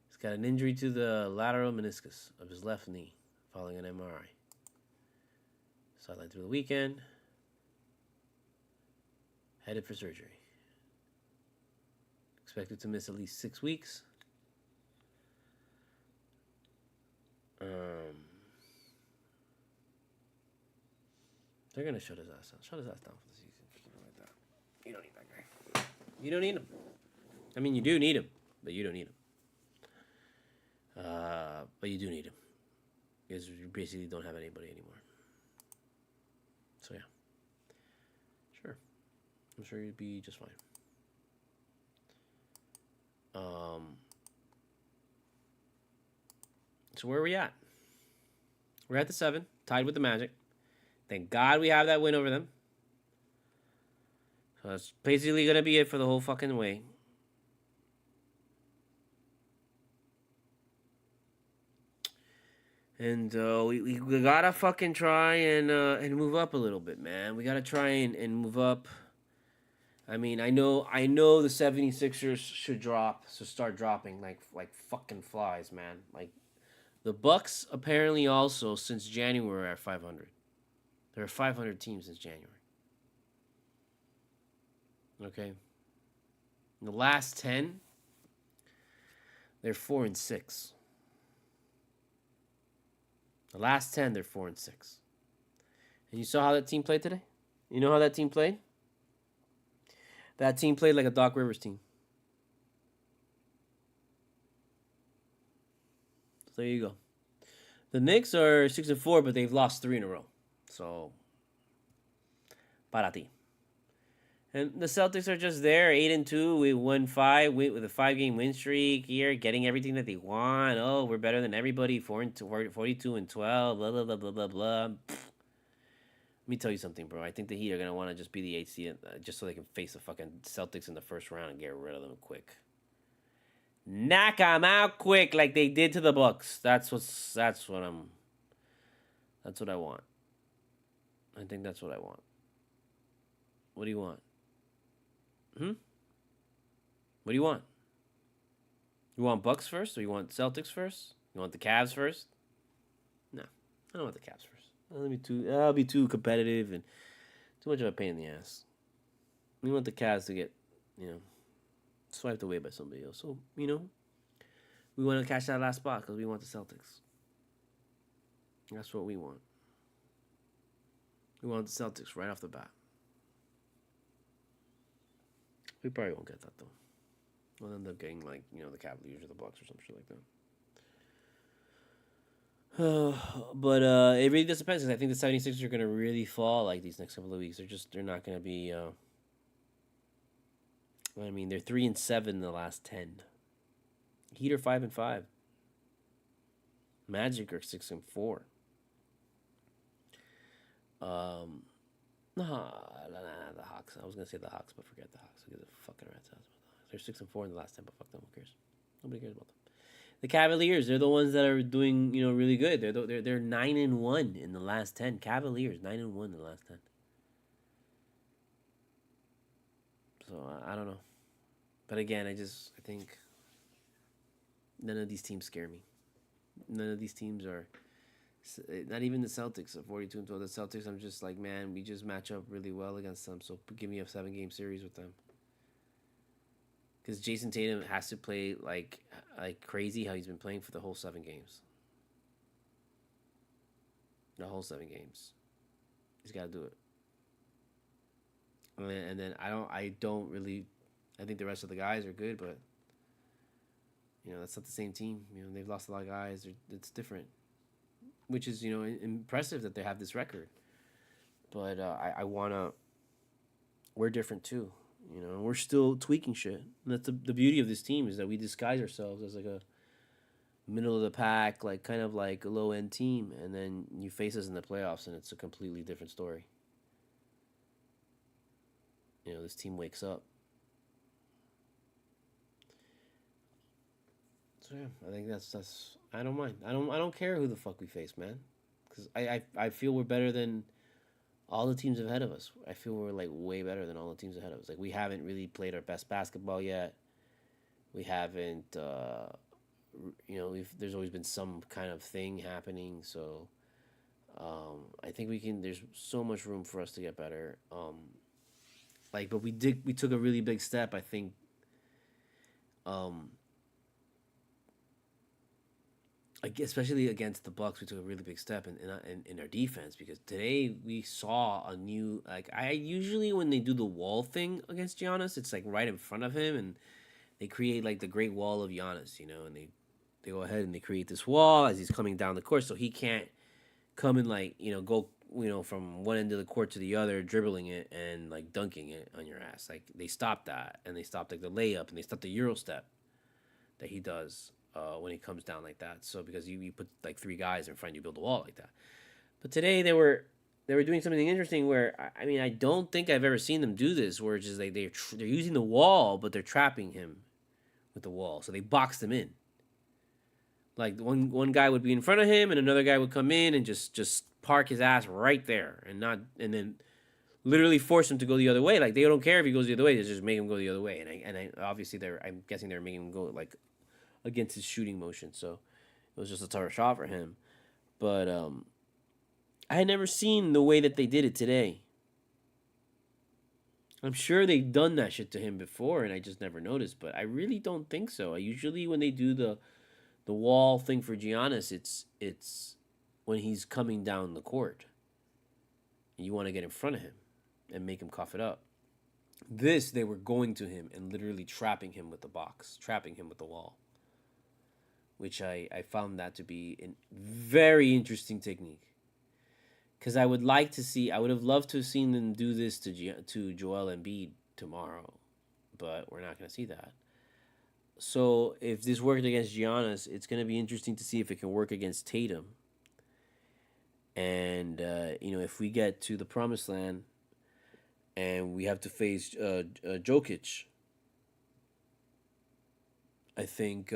He's got an injury to the lateral meniscus of his left knee following an MRI. Sidelined through the weekend. Headed for surgery. Expected to miss at least 6 weeks. They're going to shut his ass down. Shut his ass down for the season. Something like that. You don't need that guy. You don't need him. I mean, you do need him, but you don't need him. But you do need him. Because you basically don't have anybody anymore. So, yeah. Sure. I'm sure you'd be just fine. So where are we at? We're at the 7, tied with the Magic. Thank God we have that win over them. So that's basically going to be it for the whole fucking way. And we gotta fucking try and move up a little bit, man. We gotta try and move up. I mean, I know the 76ers should start dropping like fucking flies, man. Like the Bucks apparently also since January are 500. There are 500 teams since January. Okay. In the last 10, they're 4-6. The last 10, they're 4-6. And you saw how that team played today? You know how that team played? That team played like a Doc Rivers team. So there you go. The Knicks are 6-4, but they've lost 3 in a row. So, para ti. And the Celtics are just there, 8-2. We won 5 with a 5-game win streak here, getting everything that they want. Oh, we're better than everybody. 42-12. Blah blah blah blah blah blah. Let me tell you something, bro. I think the Heat are gonna want to just be the 8th seed, just so they can face the fucking Celtics in the first round and get rid of them quick. Knock them out quick, like they did to the Bucks. That's what I want. I think that's what I want. What do you want? What do you want? You want Bucks first, or you want Celtics first? You want the Cavs first? No, I don't want the Cavs first. That'll be too competitive and too much of a pain in the ass. We want the Cavs to get, swiped away by somebody else. So, we want to catch that last spot because we want the Celtics. That's what we want. We want the Celtics right off the bat. We probably won't get that though. We'll end up getting like the Cavaliers or the Bucks or some shit like that. But it really just depends. Cause I think the 76ers are gonna really fall like these next couple of weeks. They're not gonna be. I mean, they're 3-7 in the last 10. Heat are 5-5. Magic are 6-4. Nah, the Hawks. I was gonna say the Hawks, but forget the Hawks. Who gives a fucking rat's ass about the Hawks? They're 6-4 in the last 10, but fuck them. Who cares? Nobody cares about them. The Cavaliers, they're the ones that are doing really good. They're 9-1 in the last 10. Cavaliers 9-1 in the last 10. So I don't know, but again, I think none of these teams scare me. None of these teams are. Not even the Celtics at 42-12. The Celtics, I'm just like, man, we just match up really well against them. So give me a 7-game series with them. Because Jason Tatum has to play like crazy how he's been playing for the whole 7 games. The whole 7 games. He's got to do it. And then I don't really. I think the rest of the guys are good, but that's not the same team. They've lost a lot of guys. It's different. Which is, impressive that they have this record. But I want to... We're different, too. We're still tweaking shit. And that's the beauty of this team is that we disguise ourselves as, like, a middle-of-the-pack, like, kind of like a low-end team. And then you face us in the playoffs, and it's a completely different story. This team wakes up. So, yeah, I think that's... I don't mind. I don't care who the fuck we face, man. Because I feel we're better than all the teams ahead of us. I feel we're, like, way better than all the teams ahead of us. Like, we haven't really played our best basketball yet. We haven't, there's always been some kind of thing happening. So, I think there's so much room for us to get better. But we took a really big step, I think, especially against the Bucks, we took a really big step in our defense because today we saw a new I usually when they do the wall thing against Giannis, it's like right in front of him and they create like the Great Wall of Giannis, and they go ahead and they create this wall as he's coming down the court, so he can't come and go from one end of the court to the other, dribbling it and like dunking it on your ass. Like they stopped that and they stopped like the layup and they stopped the Euro step that he does. When he comes down like that, so because you put like 3 guys in front, you build a wall like that. But today they were doing something interesting where I don't think I've ever seen them do this, where it's just like they're using the wall, but they're trapping him with the wall, so they boxed him in. Like one guy would be in front of him, and another guy would come in and just park his ass right there, and then literally force him to go the other way. Like they don't care if he goes the other way; they just make him go the other way. And I obviously I'm guessing they're making him go like against his shooting motion, so it was just a tougher shot for him. But I had never seen the way that they did it today. I'm sure they've done that shit to him before, and I just never noticed. But I really don't think so. I usually when they do the wall thing for Giannis, it's when he's coming down the court. You want to get in front of him and make him cough it up. This they were going to him and literally trapping him with the box, trapping him with the wall. Which I found that to be a very interesting technique. Because I would have loved to have seen them do this to Joel Embiid tomorrow. But we're not going to see that. So if this worked against Giannis, it's going to be interesting to see if it can work against Tatum. And, if we get to the promised land and we have to face Jokic, I think...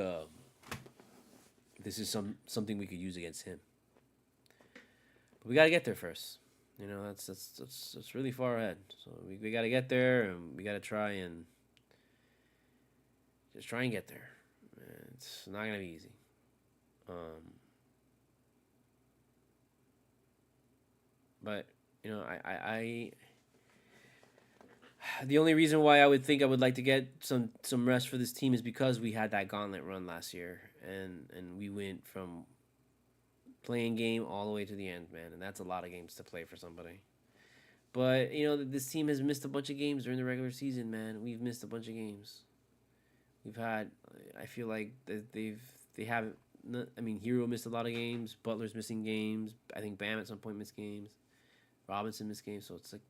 this is something we could use against him, but we gotta get there first. That's really far ahead. So we gotta get there, and we gotta try and get there. It's not gonna be easy. But I the only reason why I would think I would like to get some rest for this team is because we had that gauntlet run last year, and we went from playing game all the way to the end, man, and that's a lot of games to play for somebody. But you know, this team has missed a bunch of games during the regular season, man. We've missed a bunch of games. We've had, I feel like they haven't. I mean, Hero missed a lot of games. Butler's missing games. I think Bam at some point missed games. Robinson missed games. So it's like,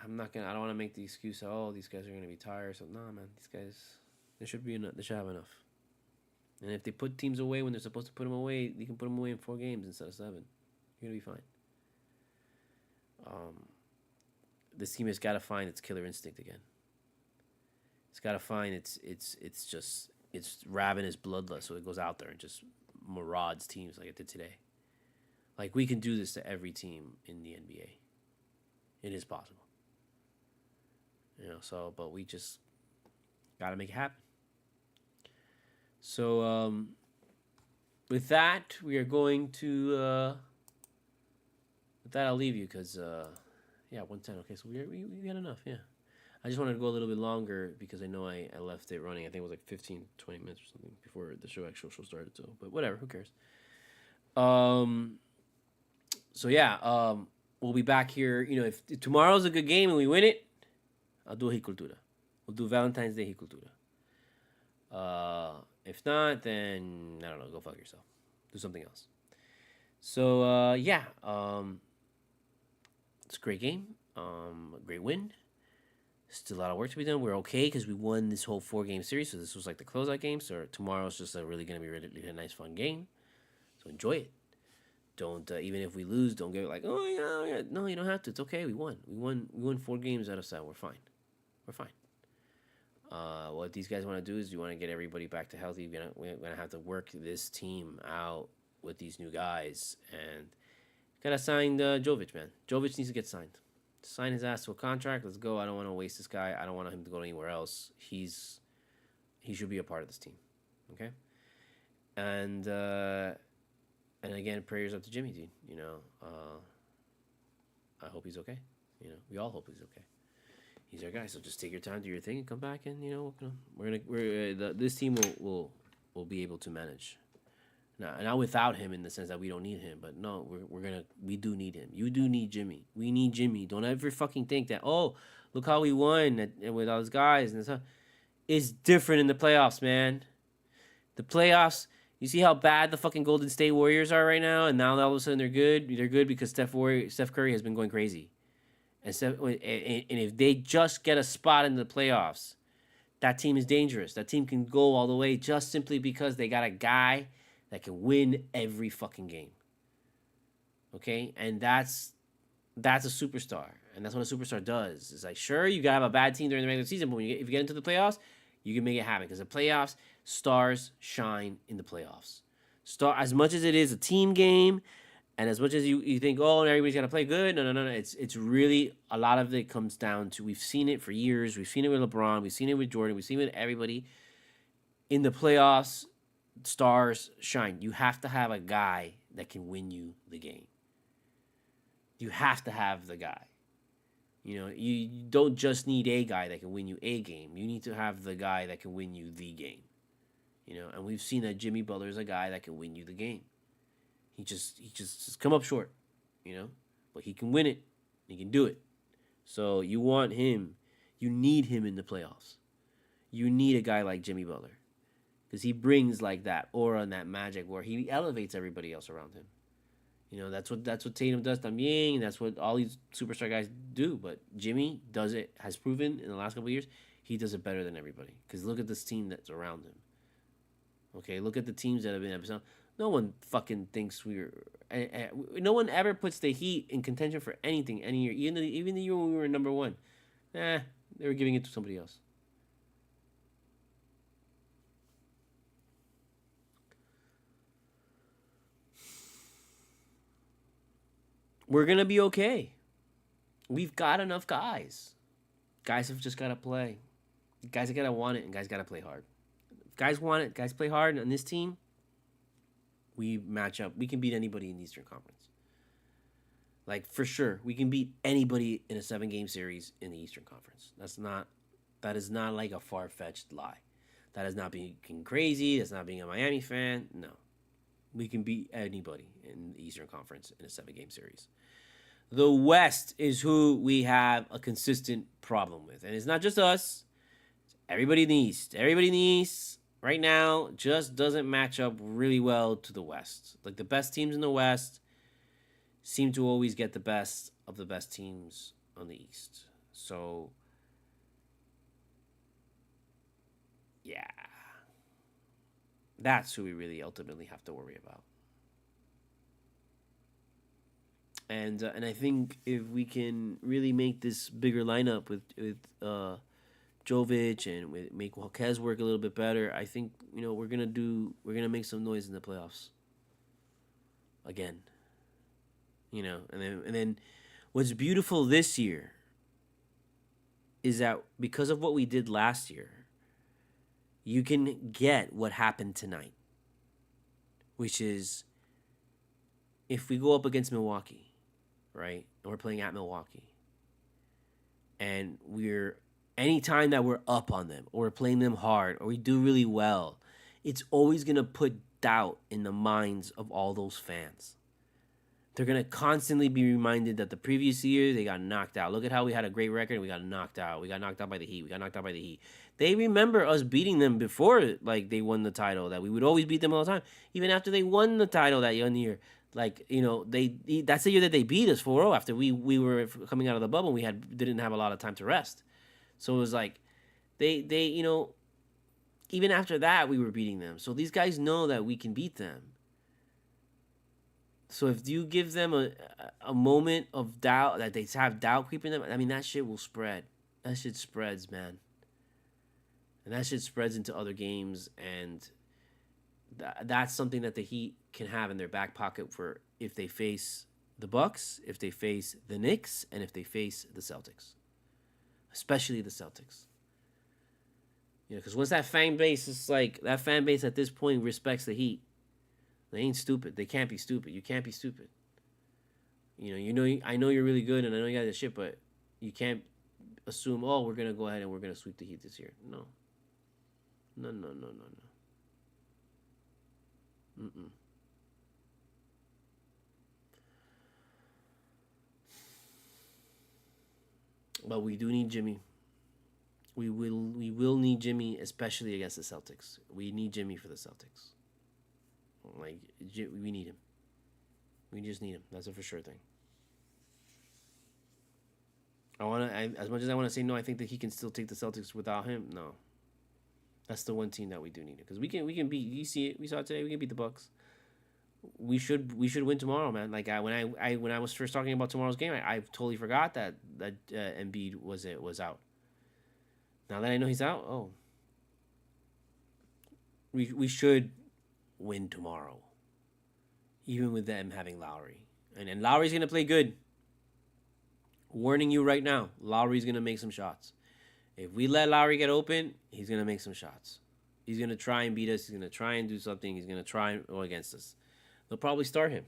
I'm not gonna. I don't want to make the excuse. Oh, these guys are gonna be tired. So nah, man. These guys, they should be enough. They should have enough. And if they put teams away when they're supposed to put them away, you can put them away in 4 games instead of 7. You're gonna be fine. This team has got to find its killer instinct again. It's got to find its ravenous bloodlust, so it goes out there and just marauds teams like it did today. Like, we can do this to every team in the NBA. It is possible. You know, so, but we just got to make it happen. So, with that, we are going to, with that, I'll leave you because, yeah, 110. Okay, so we had enough, yeah. I just wanted to go a little bit longer because I know I left it running. I think it was like 15, 20 minutes or something before the actual show started. So, but whatever, who cares? So yeah, we'll be back here. You know, if tomorrow's a good game and we win it, I'll do a Cultura. We'll do Valentine's Day Cultura. If not, then I don't know. Go fuck yourself. Do something else. So yeah, it's a great game. A great win. Still a lot of work to be done. We're okay because we won this whole 4-game series. So this was like the closeout game. So tomorrow's just really going to be really nice, fun game. So enjoy it. Don't even if we lose, don't get like, oh yeah. No, you don't have to. It's okay. We won. We won 4 games out of 7. We're fine. We're fine. What these guys want to do is you want to get everybody back to healthy. We're gonna have to work this team out with these new guys and gotta sign Jovic, man. Jovic needs to get signed. Sign his ass to a contract. Let's go. I don't want to waste this guy. I don't want him to go anywhere else. He should be a part of this team. Okay. And again, prayers up to Jimmy, dude. You know, I hope he's okay. You know, we all hope he's okay. He's our guy. So just take your time, do your thing, and come back. And you know, this team will be able to manage. Not without him in the sense that we don't need him, but no, we do need him. You do need Jimmy. We need Jimmy. Don't ever fucking think that, oh, look how we won with all those guys and stuff. It's different in the playoffs, man. The playoffs, you see how bad the fucking Golden State Warriors are right now, and now all of a sudden they're good. They're good because Steph Curry has been going crazy, and if they just get a spot in the playoffs, that team is dangerous. That team can go all the way just simply because they got a guy that can win every fucking game. Okay? And that's a superstar. And that's what a superstar does. It's like, sure, you gotta have a bad team during the regular season, but if you get into the playoffs, you can make it happen. Because the playoffs, stars shine in the playoffs. As much as it is a team game, and as much as you think, oh, everybody's gotta play good, no. It's really, a lot of it comes down to, we've seen it for years. We've seen it with LeBron. We've seen it with Jordan. We've seen it with everybody. In the playoffs, stars shine. You have to have a guy that can win you the game. You have to have the guy. You know, you don't just need a guy that can win you a game. You need to have the guy that can win you the game. You know, and we've seen that Jimmy Butler is a guy that can win you the game. He just come up short, you know, but he can win it. He can do it. So you want him. You need him in the playoffs. You need a guy like Jimmy Butler. Because he brings like that aura and that magic where he elevates everybody else around him. You know, that's what Tatum does también, and that's what all these superstar guys do. But Jimmy has proven in the last couple of years, he does it better than everybody. Because look at this team that's around him. Okay, look at the teams that have been episode. No one fucking thinks no one ever puts the Heat in contention for anything any year. Even the year when we were number 1. They were giving it to somebody else. We're going to be okay. We've got enough guys. Guys have just got to play. Guys have got to want it, and guys got to play hard. If guys want it, guys play hard, and on this team, we match up. We can beat anybody in the Eastern Conference. Like, for sure, we can beat anybody in a 7-game series in the Eastern Conference. That is not like a far-fetched lie. That is not being crazy. That's not being a Miami fan. No. We can beat anybody in the Eastern Conference in a 7-game series. The West is who we have a consistent problem with. And it's not just us. It's everybody in the East. Everybody in the East right now just doesn't match up really well to the West. Like, the best teams in the West seem to always get the best of the best teams on the East. So, yeah. That's who we really ultimately have to worry about. And I think if we can really make this bigger lineup with Jovic and make Jaquez work a little bit better, I think we're gonna make some noise in the playoffs again. And then what's beautiful this year is that because of what we did last year, you can get what happened tonight, which is if we go up against Milwaukee, right, and we're playing at Milwaukee, and anytime that we're up on them or we're playing them hard or we do really well, it's always going to put doubt in the minds of all those fans. They're going to constantly be reminded that the previous year they got knocked out. Look at how we had a great record and we got knocked out. We got knocked out by the Heat. They remember us beating them before, like, they won the title, that we would always beat them all the time. Even after they won the title that young year. Like, that's the year that they beat us 4-0 after we were coming out of the bubble. We didn't have a lot of time to rest. So it was like they even after that we were beating them. So these guys know that we can beat them. So if you give them a moment of doubt, that they have doubt creeping them, I mean, that shit will spread. That shit spreads, man. And that shit spreads into other games, and that's something that the Heat can have in their back pocket for if they face the Bucks, if they face the Knicks, and if they face the Celtics. Especially the Celtics. Because once that fan base is like, that fan base at this point respects the Heat. They ain't stupid. They can't be stupid. You can't be stupid. I know you're really good and I know you got this shit, but you can't assume, we're going to go ahead and we're going to sweep the Heat this year. No. No. Mm-mm. But we do need Jimmy. We will need Jimmy, especially against the Celtics. We need Jimmy for the Celtics. Like, we need him. We just need him. That's a for sure thing. As much as I want to say no, I think that he can still take the Celtics without him. No, that's the one team that we do need, because we can beat. You see it. We saw it today. We can beat the Bucks. We should win tomorrow, man. Like, when I was first talking about tomorrow's game, I totally forgot that Embiid was out. Now that I know he's out, we should win tomorrow, even with them having Lowry. And Lowry's going to play good. Warning you right now, Lowry's going to make some shots. If we let Lowry get open, he's going to make some shots. He's going to try and beat us. He's going to try and do something. He's going to try and go against us. They'll probably start him.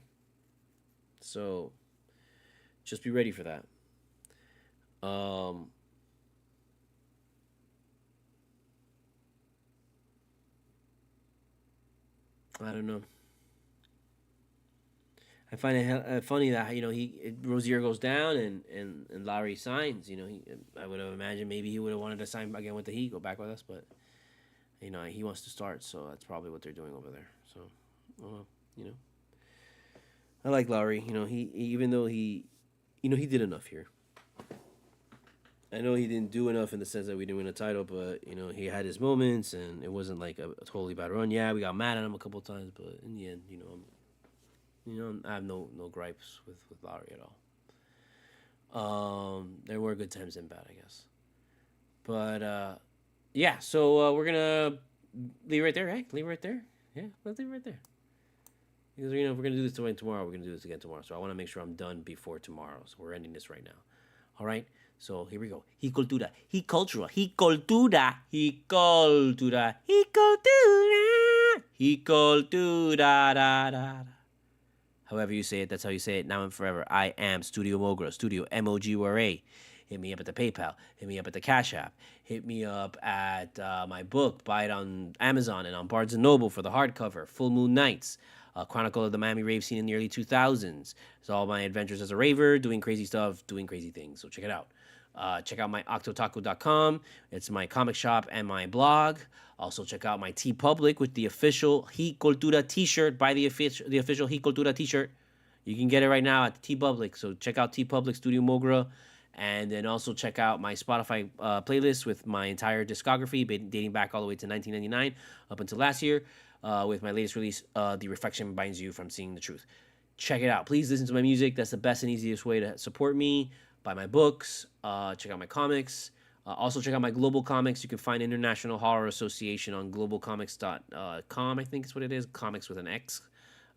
So just be ready for that. I don't know. I find it funny that Rozier goes down and Lowry signs. I would have imagined maybe he would have wanted to sign again with the Heat, go back with us, but he wants to start, so that's probably what they're doing over there. So, I like Lowry. He even though he did enough here. I know he didn't do enough in the sense that we didn't win a title, but he had his moments, and it wasn't like a totally bad run. Yeah, we got mad at him a couple of times, but in the end, I have no gripes with Lowry at all. There were good times and bad, I guess. But yeah, so we're gonna leave it right there, right? Leave it right there. Yeah, let's leave it right there. Because if we're gonna do this tomorrow, we're gonna do this again tomorrow. So I want to make sure I'm done before tomorrow. So we're ending this right now. All right. So here we go. Cultura. Cultura. Cultura. Cultura. Cultura. However you say it, that's how you say it now and forever. I am Studio Mogura. Studio MOGURA. Hit me up at the PayPal. Hit me up at the CashApp. Hit me up at my book. Buy it on Amazon and on Barnes & Noble for the hardcover. Full Moon Nights. Chronicle of the Miami rave scene in the early 2000s. It's all my adventures as a raver, doing crazy stuff, doing crazy things. So check it out. Check out my octotaku.com. It's my comic shop and my blog. Also check out my TeePublic with the official He Cultura t-shirt. Buy the official He Cultura t-shirt. You can get it right now at TeePublic. So check out TeePublic Studio Mogura. And then also check out my Spotify playlist with my entire discography dating back all the way to 1999 up until last year with my latest release, The Reflection Binds You from Seeing the Truth. Check it out. Please listen to my music. That's the best and easiest way to support me. Buy my books. Check out my comics. Also check out my global comics. You can find International Horror Association on globalcomics.com, I think is what it is. Comics with an X.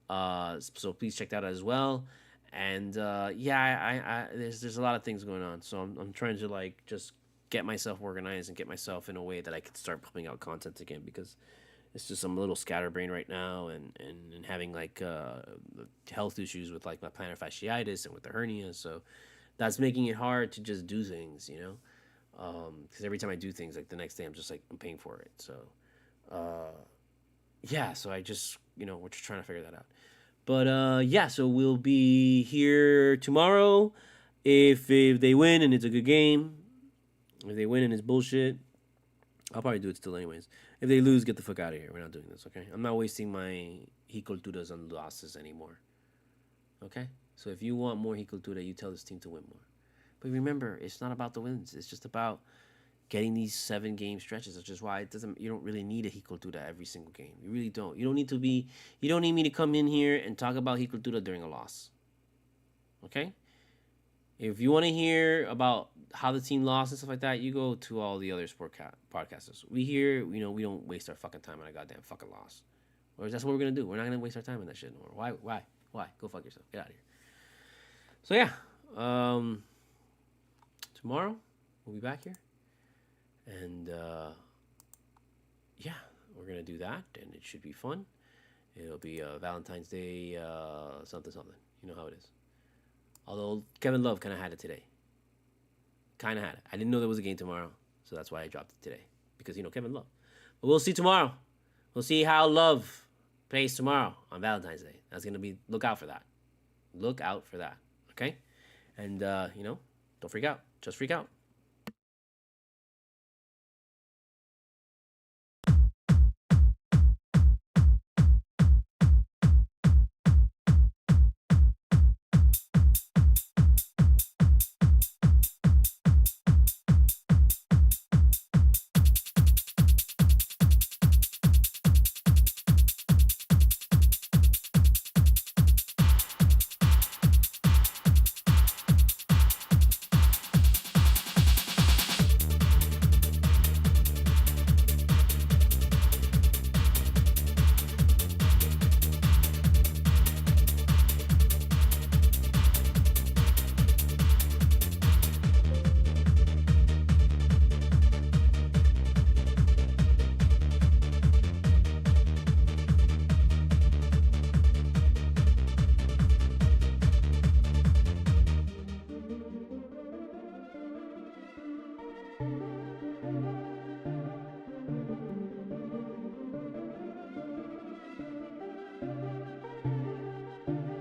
So please check that out as well. And there's a lot of things going on, so I'm trying to like just get myself organized and get myself in a way that I can start pumping out content again, because it's just I'm a little scatterbrained right now, and having like health issues with like my plantar fasciitis and with the hernia, so that's making it hard to just do things, you know, because every time I do things, like the next day I'm just like I'm paying for it. So so I just, you know, we're just trying to figure that out. But so we'll be here tomorrow if they win and it's a good game. If they win and it's bullshit, I'll probably do it still anyways. If they lose, get the fuck out of here. We're not doing this, okay? I'm not wasting my Hiculturas on losses anymore. Okay? So if you want more Hicultura, you tell this team to win more. But remember, it's not about the wins. It's just about getting these 7-game stretches, which is why you don't really need a Hicultura every single game. You really don't. You don't need me to come in here and talk about Hicultura during a loss. Okay? If you want to hear about how the team lost and stuff like that, you go to all the other podcasters. We here, you know, we don't waste our fucking time on a goddamn fucking loss. Or that's what we're going to do. We're not going to waste our time on that shit anymore. Why? Go fuck yourself. Get out of here. So yeah, tomorrow we'll be back here. And we're gonna do that, and it should be fun. It'll be Valentine's Day, something. You know how it is. Although Kevin Love kind of had it today. Kind of had it. I didn't know there was a game tomorrow, so that's why I dropped it today, because you know Kevin Love. But we'll see tomorrow. We'll see how Love plays tomorrow on Valentine's Day. That's gonna be. Look out for that. Look out for that. Okay, and don't freak out. Just freak out.